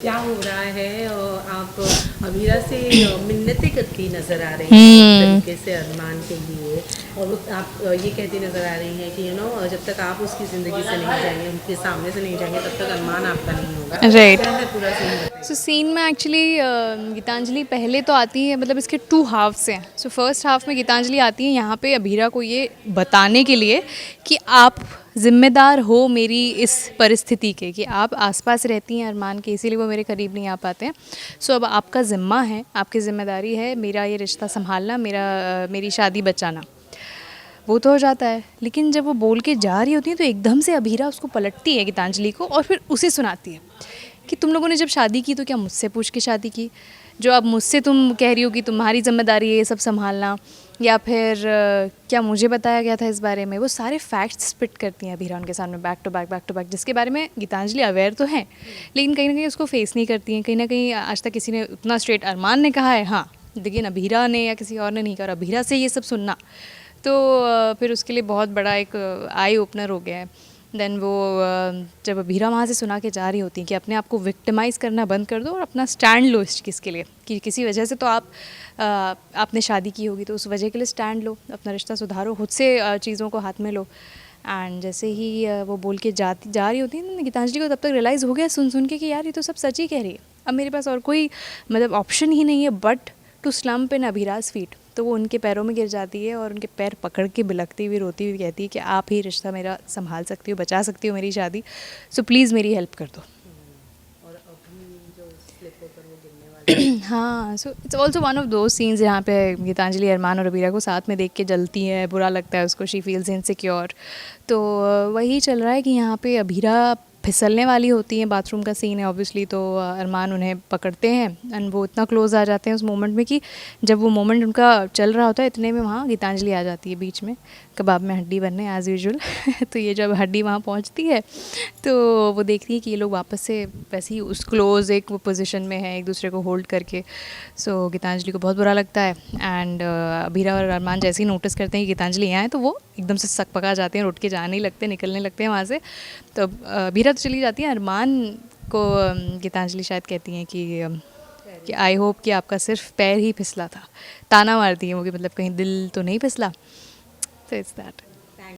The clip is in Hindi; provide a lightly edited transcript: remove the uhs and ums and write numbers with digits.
क्या हो रहा है? आप अमीरा से मिन्नतें करती नजर आ रही हैं एक तरीके से अरमान के लिए। और वो आप ये कहती नजर आ रही हैं कि जब तक आप उसकी ज़िंदगी से नहीं जाएंगे, उनके सामने से नहीं जाएंगे, तब तक अरमान आपका नहीं होगा। राइट। क्या है पूरा सीन सो बताइए। सीन में एक्चुअली गीतांजलि पहले तो आती है, मतलब इसके टू हाफ्स हैं। सो फर्स्ट हाफ में गीतांजलि आती है यहाँ पे अभीरा को ये बताने के लिए कि आप ज़िम्मेदार हो मेरी इस परिस्थिति के, कि आप आसपास रहती हैं अरमान के, इसीलिए वो मेरे करीब नहीं आ पाते हैं। सो अब आपका ज़िम्मा है, आपकी ज़िम्मेदारी है मेरा ये रिश्ता संभालना, मेरी शादी बचाना। वो तो हो जाता है, लेकिन जब वो बोल के जा रही होती है तो एकदम से अभीरा उसको पलटती है गीतांजलि को, और फिर उसे सुनाती है कि तुम लोगों ने जब शादी की तो क्या मुझसे पूछ के शादी की? जो अब मुझसे तुम कह रही हो कि तुम्हारी जिम्मेदारी है ये सब संभालना, या फिर क्या मुझे बताया गया था इस बारे में? वो सारे फैक्ट्स स्पिट करती हैं अभीरा उनके सामने, बैक टू बैक, जिसके बारे में गीतांजलि अवेयर तो है, लेकिन कहीं ना कहीं उसको फेस नहीं करती हैं। कहीं ना कहीं आज तक किसी ने उतना स्ट्रेट अरमान ने कहा है हाँ, लेकिन अभीरा ने या किसी और ने नहीं कहा। और अभीरा से ये सब सुनना तो फिर उसके लिए बहुत बड़ा एक आई ओपनर हो गया है। देन वो जब अभीरा वहाँ से सुना के जा रही होती हैं कि अपने आप को विक्टिमाइज़ करना बंद कर दो और अपना स्टैंड लो इस चीज़ के लिए, कि किसी वजह से तो आपने शादी की होगी तो उस वजह के लिए स्टैंड लो, अपना रिश्ता सुधारो, खुद से चीज़ों को हाथ में लो। एंड जैसे ही वो बोल के जा रही होती है, गीतांजलि को तब तक रियलाइज़ हो गया सुन के कि यार ये तो सब सच ही कह रही है, अब मेरे पास और कोई मतलब ऑप्शन ही नहीं है बट टू स्लम्प इन अभीराज फीट। तो वो उनके पैरों में गिर जाती है और उनके पैर पकड़ के बिलखती हुई रोती हुई कहती है कि आप ही रिश्ता मेरा संभाल सकती हो, बचा सकती हो मेरी शादी, सो प्लीज़ मेरी हेल्प कर दो। और अभी जो स्लिप होकर वो गिरने वाली हाँ, so it's also one of दो सीन्स जहाँ पे गीतांजलि अरमान और अबीरा को साथ में देख के जलती है, बुरा लगता है उसको, शी फील्स इनसिक्योर। तो वही चल रहा है कि यहाँ पे अबीरा फिसलने वाली होती है, बाथरूम का सीन है ऑब्वियसली, तो अरमान उन्हें पकड़ते हैं एंड वो इतना क्लोज आ जाते हैं उस मोमेंट में कि जब वो मोमेंट उनका चल रहा होता है इतने में वहाँ गीतांजलि आ जाती है बीच में, कबाब में हड्डी बनने एज़ यूजुअल। तो ये जब हड्डी वहाँ पहुँचती है तो वो देखती है कि ये लोग वापस से वैसे ही उस क्लोज एक वो पोजीशन में है, एक दूसरे को होल्ड करके। सो गीतांजलि को बहुत बुरा लगता है एंड अभीरा और अरमान जैसे ही नोटिस करते हैं कि गीतांजलि यहाँ है तो वो एकदम से सक पका जाते हैं, उठ के जाने ही लगते हैं, निकलने लगते हैं वहाँ से। तो अभीरा तो चली जाती है, अरमान को गीतांजलि शायद कहती हैं कि आई होप कि आपका सिर्फ पैर ही फिसला था, ताना मारती है वो कि मतलब कहीं दिल तो नहीं फिसला। तो इट्स दैट।